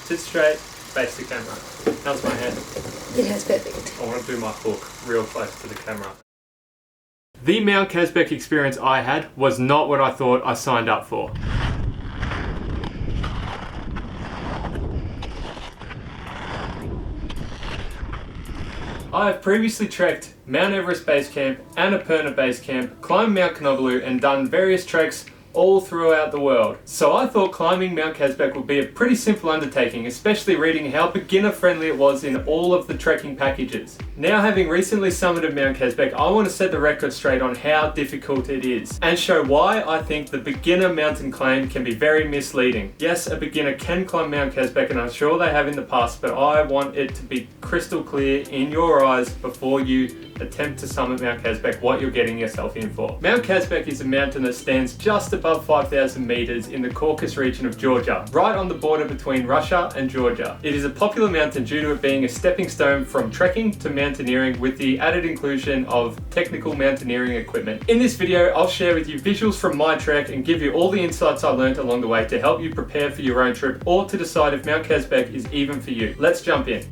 Sit straight, face the camera. How's my hand? Yeah, it's perfect. I want to do my hook real close to the camera. The Mt KAZBEK experience I had was not what I thought I signed up for. I have previously trekked Mount Everest Base Camp, Annapurna Base Camp, climbed Mt KAZBEK and done various treks all throughout the world. So I thought climbing Mt KAZBEK would be a pretty simple undertaking, especially reading how beginner friendly it was in all of the trekking packages. Now, having recently summited Mt KAZBEK, I want to set the record straight on how difficult it is and show why I think the beginner mountain climb can be very misleading. Yes, a beginner can climb Mt KAZBEK, and I'm sure they have in the past, but I want it to be crystal clear in your eyes before you attempt to summit Mt KAZBEK what you're getting yourself in for. Mt KAZBEK is a mountain that stands just above 5,000 meters in the Caucasus region of Georgia, right on the border between Russia and Georgia. It is a popular mountain due to it being a stepping stone from trekking to mountaineering, with the added inclusion of technical mountaineering equipment. In this video, I'll share with you visuals from my trek and give you all the insights I learned along the way to help you prepare for your own trip or to decide if Mt KAZBEK is even for you. Let's jump in.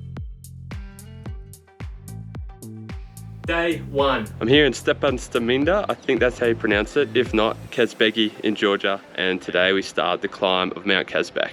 Day 1. I'm here in Stepantsminda, I think that's how you pronounce it, if not KAZBEK in Georgia, and today we start the climb of Mt KAZBEK.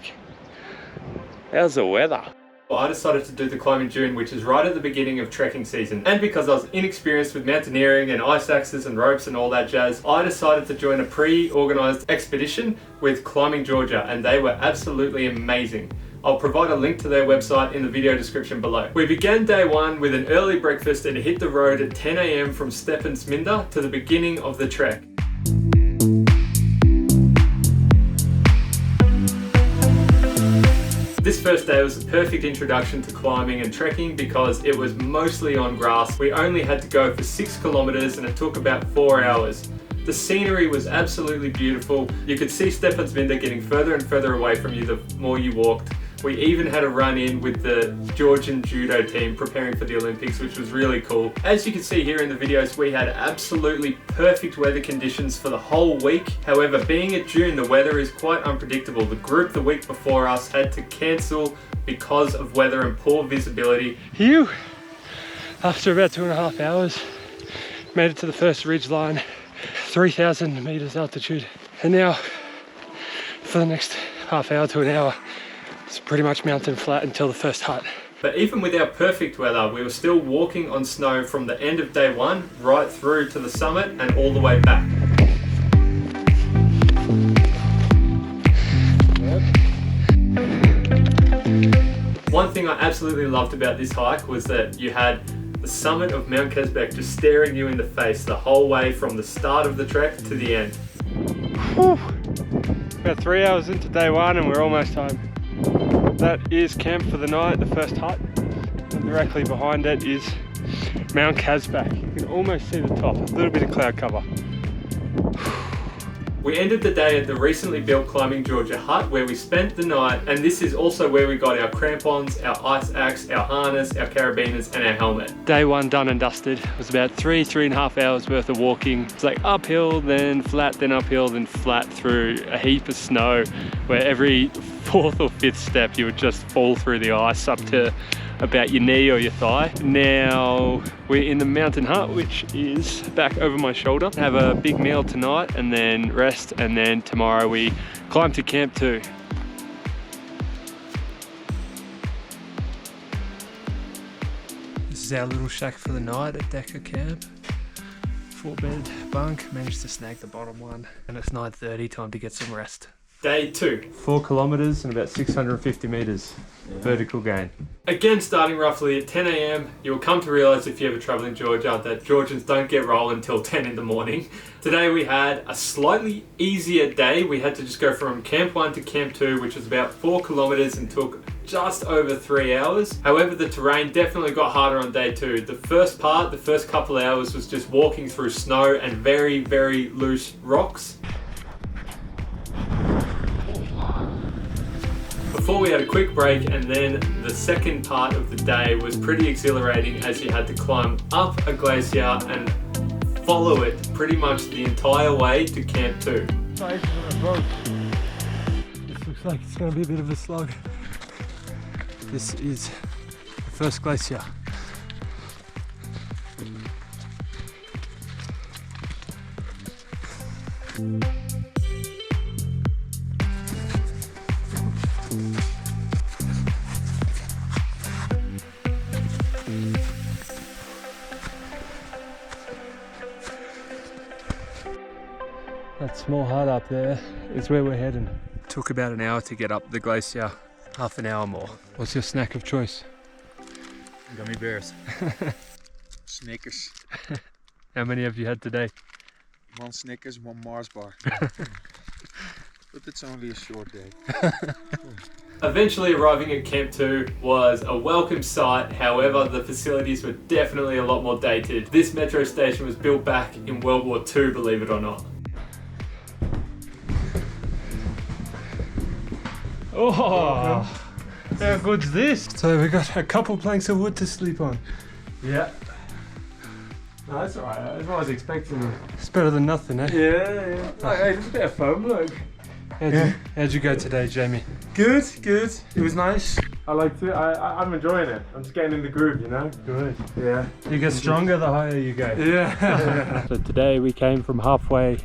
How's the weather? Well, I decided to do the climb in June, which is right at the beginning of trekking season, and because I was inexperienced with mountaineering and ice axes and ropes and all that jazz, I decided to join a pre-organised expedition with Climbing Georgia, and they were absolutely amazing. I'll provide a link to their website in the video description below. We began day 1 with an early breakfast and hit the road at 10 AM from Stepantsminda to the beginning of the trek. This first day was the perfect introduction to climbing and trekking because it was mostly on grass. We only had to go for 6 kilometers and it took about 4 hours. The scenery was absolutely beautiful. You could see Stepantsminda getting further and further away from you the more you walked. We even had a run-in with the Georgian judo team preparing for the Olympics, which was really cool. As you can see here in the videos, we had absolutely perfect weather conditions for the whole week. However, being at June, the weather is quite unpredictable. The group the week before us had to cancel because of weather and poor visibility. Phew! After about 2.5 hours, made it to the first ridge line, 3,000 meters altitude. And now, for the next half hour to an hour, it's pretty much mountain flat until the first hut. But even with our perfect weather, we were still walking on snow from the end of day 1 right through to the summit and all the way back. One thing I absolutely loved about this hike was that you had the summit of Mt KAZBEK just staring you in the face the whole way from the start of the trek to the end. Whew. About 3 hours into day 1 and we're almost home. That is camp for the night, the first hut, and directly behind it is Mt KAZBEK. You can almost see the top, a little bit of cloud cover. We ended the day at the recently built Climbing Georgia hut where we spent the night, and this is also where we got our crampons, our ice axe, our harness, our carabiners and our helmet. Day 1 done and dusted. It was about 3.5 hours worth of walking. It's like uphill, then flat, then uphill, then flat through a heap of snow where every 4th or 5th step you would just fall through the ice up to about your knee or your thigh. Now we're in the mountain hut, which is back over my shoulder. Have a big meal tonight and then rest, and then tomorrow we climb to camp 2. This is our little shack for the night at Decker Camp. 4-bed bunk, managed to snag the bottom one, and it's 9:30, time to get some rest. Day 2. 4 kilometers and about 650 meters vertical gain. Again, starting roughly at 10 AM, you'll come to realize if you ever travel in Georgia that Georgians don't get rolling until 10 in the morning. Today we had a slightly easier day. We had to just go from camp 1 to camp 2, which was about 4 kilometers and took just over 3 hours. However, the terrain definitely got harder on day 2. The first couple of hours was just walking through snow and very, very loose rocks. Before we had a quick break, and then the second part of the day was pretty exhilarating as you had to climb up a glacier and follow it pretty much the entire way to camp 2. This looks like it's going to be a bit of a slog. This is the first glacier. That small hut up there is where we're heading. Took about an hour to get up the glacier, half an hour more. What's your snack of choice? Gummy bears. Snickers. How many have you had today? 1 Snickers, 1 Mars bar. But it's only a short day. Eventually arriving at Camp 2 was a welcome sight, however the facilities were definitely a lot more dated. This metro station was built back in World War II, believe it or not. Oh, how good's this? So we got a couple planks of wood to sleep on. Yeah. No, that's alright, that's what I was expecting. It's better than nothing, eh? Yeah. Hey, there's a bit of foam, look. How'd you go today, Jamie? Good. It was nice. I'm enjoying it. I'm just getting in the groove, you know? Good. Yeah. You get stronger the higher you go. Yeah. So today we came from halfway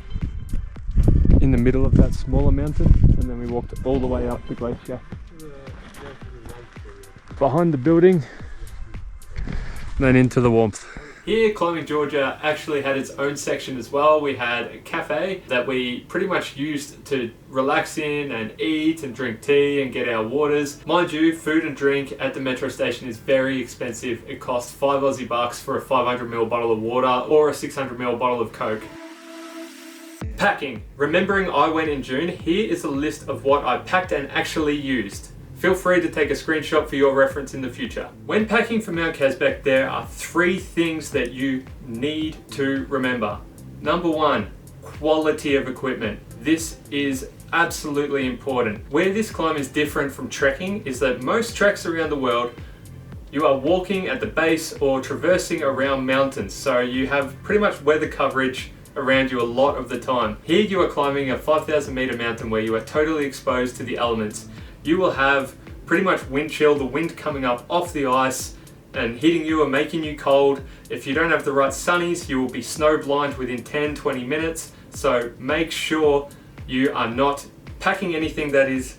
in the middle of that smaller mountain, and then we walked all the way up the glacier. Behind the building, then into the warmth. Here, Climbing Georgia actually had its own section as well. We had a cafe that we pretty much used to relax in and eat and drink tea and get our waters. Mind you, food and drink at the metro station is very expensive. It costs 5 Aussie bucks for a 500ml bottle of water or a 600ml bottle of Coke. Packing. Remembering I went in June, here is a list of what I packed and actually used. Feel free to take a screenshot for your reference in the future. When packing for Mount KAZBEK, there are 3 things that you need to remember. Number 1, quality of equipment. This is absolutely important. Where this climb is different from trekking is that most treks around the world, you are walking at the base or traversing around mountains, so you have pretty much weather coverage around you a lot of the time. Here you are climbing a 5,000 meter mountain where you are totally exposed to the elements. You will have pretty much wind chill, the wind coming up off the ice and hitting you and making you cold. If you don't have the right sunnies, you will be snow blind within 10-20 minutes. So make sure you are not packing anything that is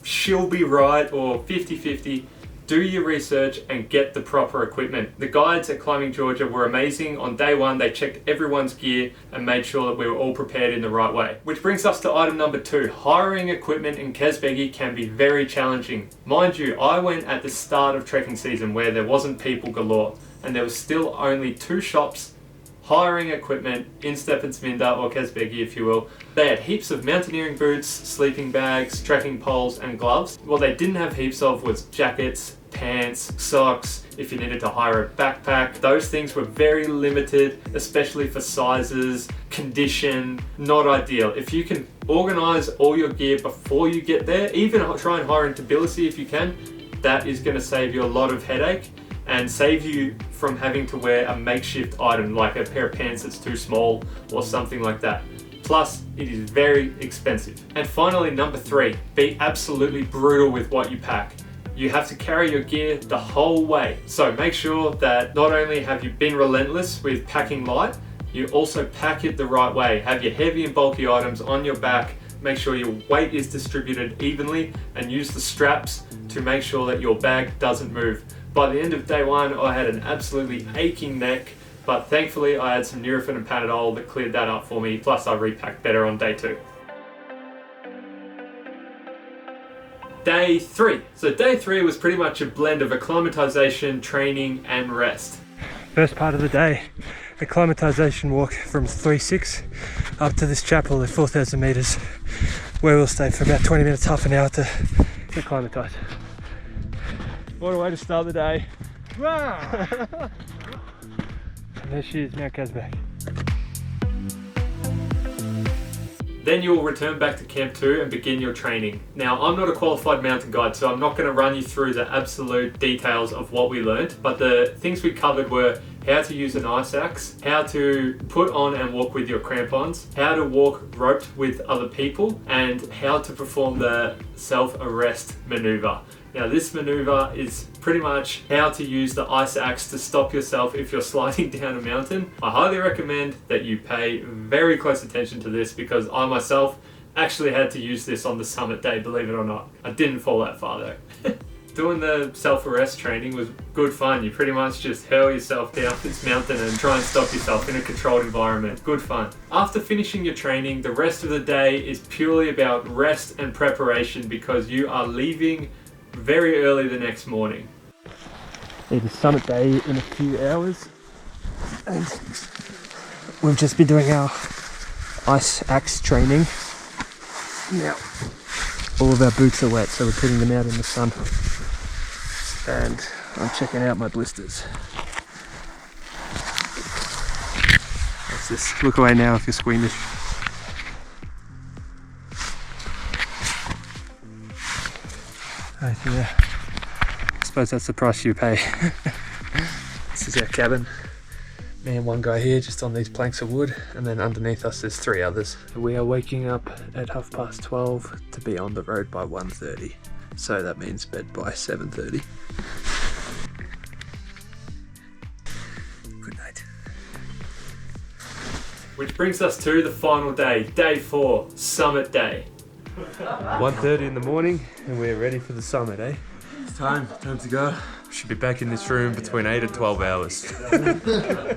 she'll be right or 50-50. Do your research and get the proper equipment. The guides at Climbing Georgia were amazing. On day 1, they checked everyone's gear and made sure that we were all prepared in the right way. Which brings us to item number 2. Hiring equipment in KAZBEK can be very challenging. Mind you, I went at the start of trekking season where there wasn't people galore and there was still only 2 shops hiring equipment in Stephansminda or KAZBEK, if you will. They had heaps of mountaineering boots, sleeping bags, trekking poles and gloves. What they didn't have heaps of was jackets, pants, socks, if you needed to hire a backpack. Those things were very limited, especially for sizes, condition, not ideal. If you can organize all your gear before you get there, even try and hire in Tbilisi if you can, that is going to save you a lot of headache and save you from having to wear a makeshift item like a pair of pants that's too small or something like that. Plus, it is very expensive. And finally, number 3, be absolutely brutal with what you pack. You have to carry your gear the whole way. So make sure that not only have you been relentless with packing light, you also pack it the right way. Have your heavy and bulky items on your back. Make sure your weight is distributed evenly and use the straps to make sure that your bag doesn't move. By the end of day 1, I had an absolutely aching neck, but thankfully I had some Nurofen and Panadol that cleared that up for me, plus I repacked better on day 2. Day 3. So day 3 was pretty much a blend of acclimatization, training and rest. First part of the day, acclimatization walk from 3.6 up to this chapel at 4,000 meters, where we'll stay for about 20 minutes, half an hour to acclimatize. What a way to start the day. Wow. There she is, Mount KAZBEK. Then you will return back to Camp 2 and begin your training. Now, I'm not a qualified mountain guide, so I'm not going to run you through the absolute details of what we learned, but the things we covered were how to use an ice axe, how to put on and walk with your crampons, how to walk roped with other people, and how to perform the self-arrest maneuver. Now this maneuver is pretty much how to use the ice axe to stop yourself if you're sliding down a mountain. I highly recommend that you pay very close attention to this because I myself actually had to use this on the summit day, believe it or not. I didn't fall that far though. Doing the self-arrest training was good fun. You pretty much just hurl yourself down this mountain and try and stop yourself in a controlled environment. Good fun. After finishing your training, the rest of the day is purely about rest and preparation because you are leaving very early the next morning. It is summit day in a few hours and we've just been doing our ice axe training. Now all of our boots are wet, so we're putting them out in the sun and I'm checking out my blisters. That's this. Look away now if you're squeamish. Right, yeah. I suppose that's the price you pay. This is our cabin. Me and one guy here just on these planks of wood, and then underneath us there's 3 others. We are waking up at 12:30 to be on the road by 1:30. So that means bed by 7:30. Good night. Which brings us to the final day, day 4, summit day. 1:30 in the morning and we're ready for the summit, eh? It's time to go. Should be back in this room between 8 and 12 hours.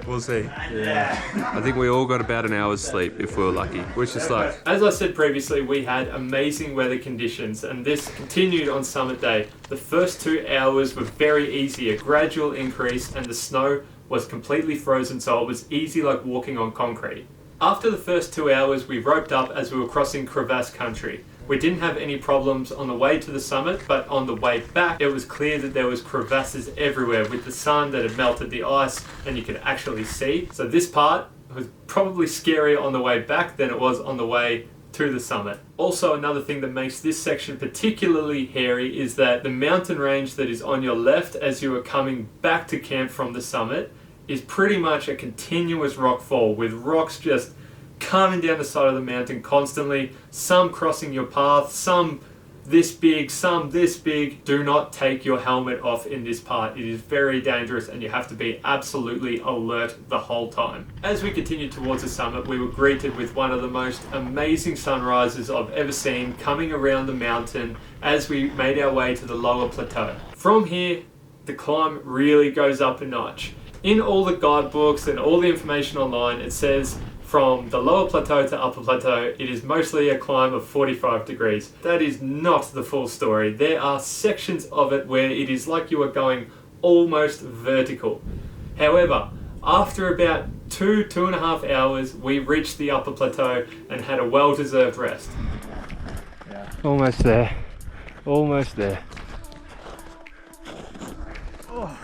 We'll see. Yeah. I think we all got about an hour's sleep if we were lucky, which is like... As I said previously, we had amazing weather conditions and this continued on summit day. The first 2 hours were very easy, a gradual increase, and the snow was completely frozen, so it was easy like walking on concrete. After the first 2 hours, we roped up as we were crossing crevasse country. We didn't have any problems on the way to the summit, but on the way back, it was clear that there was crevasses everywhere with the sun that had melted the ice and you could actually see. So this part was probably scarier on the way back than it was on the way to the summit. Also, another thing that makes this section particularly hairy is that the mountain range that is on your left as you are coming back to camp from the summit is pretty much a continuous rock fall with rocks just coming down the side of the mountain constantly, some crossing your path, some this big, some this big. Do not take your helmet off in this part. It is very dangerous and you have to be absolutely alert the whole time. As we continued towards the summit, we were greeted with one of the most amazing sunrises I've ever seen coming around the mountain as we made our way to the lower plateau. From here, the climb really goes up a notch. In all the guidebooks and all the information online, it says from the lower plateau to upper plateau, it is mostly a climb of 45 degrees. That is not the full story. There are sections of it where it is like you are going almost vertical. However, after about 2.5 hours, we reached the upper plateau and had a well-deserved rest. Yeah. Almost there. Almost there. Oh.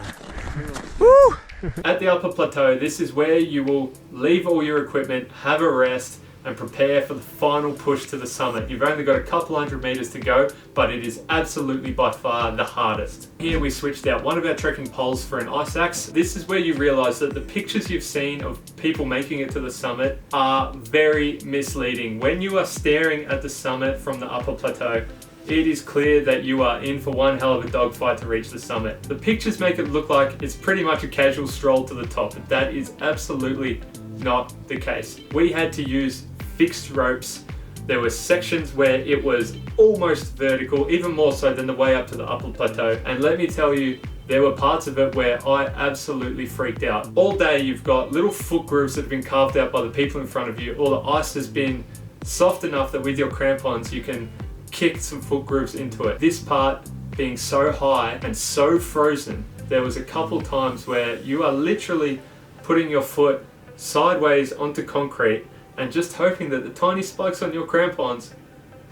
Woo! At the upper plateau, this is where you will leave all your equipment, have a rest, and prepare for the final push to the summit. You've only got a couple hundred meters to go, but it is absolutely by far the hardest. Here we switched out one of our trekking poles for an ice axe. This is where you realize that the pictures you've seen of people making it to the summit are very misleading. When you are staring at the summit from the upper plateau, it is clear that you are in for one hell of a dogfight to reach the summit. The pictures make it look like it's pretty much a casual stroll to the top, but that is absolutely not the case. We had to use fixed ropes. There were sections where it was almost vertical, even more so than the way up to the upper plateau. And let me tell you, there were parts of it where I absolutely freaked out. All day you've got little foot grooves that have been carved out by the people in front of you. All the ice has been soft enough that with your crampons you can kick some foot grooves into it. This part being so high and so frozen, there was a couple times where you are literally putting your foot sideways onto concrete and just hoping that the tiny spikes on your crampons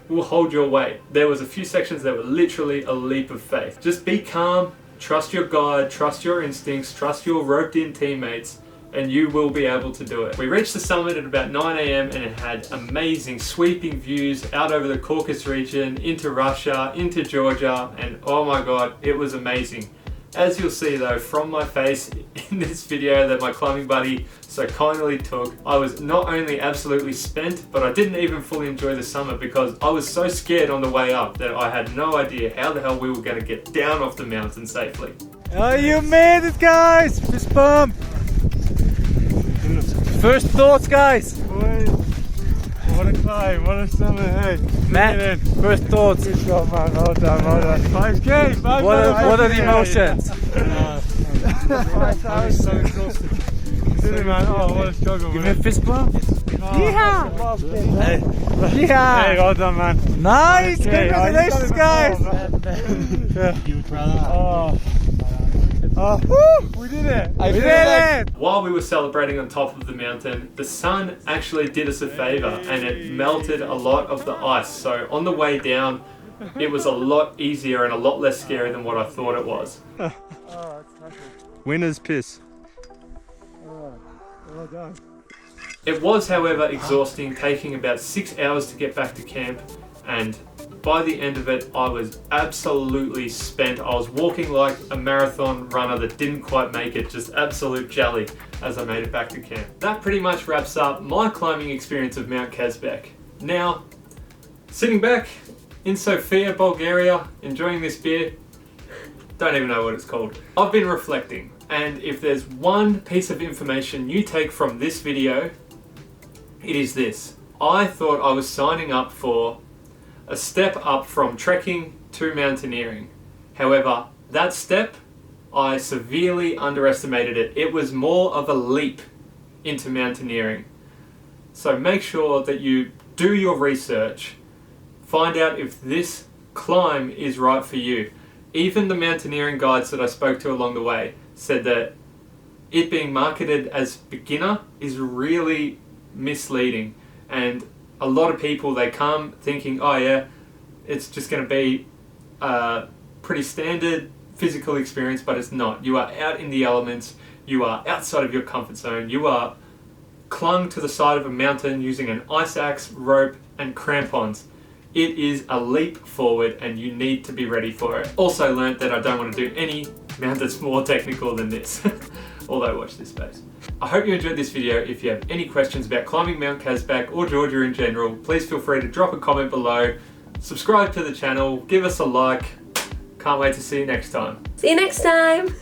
will hold your weight. There was a few sections that were literally a leap of faith. Just be calm, trust your guide, trust your instincts, trust your roped in teammates, and you will be able to do it. We reached the summit at about 9 AM and it had amazing sweeping views out over the Caucasus region, into Russia, into Georgia, and oh my god, it was amazing. As you'll see though from my face in this video that my climbing buddy so kindly took, I was not only absolutely spent, but I didn't even fully enjoy the summit because I was so scared on the way up that I had no idea how the hell we were going to get down off the mountain safely. Oh, you made it, guys! Fist bump! First thoughts, guys! What a climb, what a summit, hey. Matt, first thoughts. Good job, man, well done, well done. 5K, What are the emotions? I was so exhausted. Really, man, oh, what a struggle, Give me a fist bump. Yeehaw! Hey. Yeah! Hey, well done, man. Nice! Okay, Congratulations, guys! You Oh, woo! We did it! We did it! While we were celebrating on top of the mountain, the sun actually did us a favor and it melted a lot of the ice. So on the way down, it was a lot easier and a lot less scary than what I thought it was. Winner's piss. Well done. It was, however, exhausting, taking about 6 hours to get back to camp, and by the end of it, I was absolutely spent. I was walking like a marathon runner that didn't quite make it, just absolute jelly as I made it back to camp. That pretty much wraps up my climbing experience of Mount KAZBEK. Now, sitting back in Sofia, Bulgaria, enjoying this beer, don't even know what it's called. I've been reflecting, and if there's one piece of information you take from this video, it is this. I thought I was signing up for a step up from trekking to mountaineering. However, that step, I severely underestimated it. It was more of a leap into mountaineering. So make sure that you do your research, find out if this climb is right for you. Even the mountaineering guides that I spoke to along the way said that it being marketed as beginner is really misleading, and a lot of people, they come thinking, oh yeah, it's just going to be a pretty standard physical experience, but it's not. You are out in the elements, you are outside of your comfort zone, you are clung to the side of a mountain using an ice axe, rope and crampons. It is a leap forward and you need to be ready for it. Also learnt that I don't want to do any mount that's more technical than this, although watch this space. I hope you enjoyed this video. If you have any questions about climbing Mount KAZBEK or Georgia in general, please feel free to drop a comment below, subscribe to the channel, give us a like. Can't wait to see you next time. See you next time.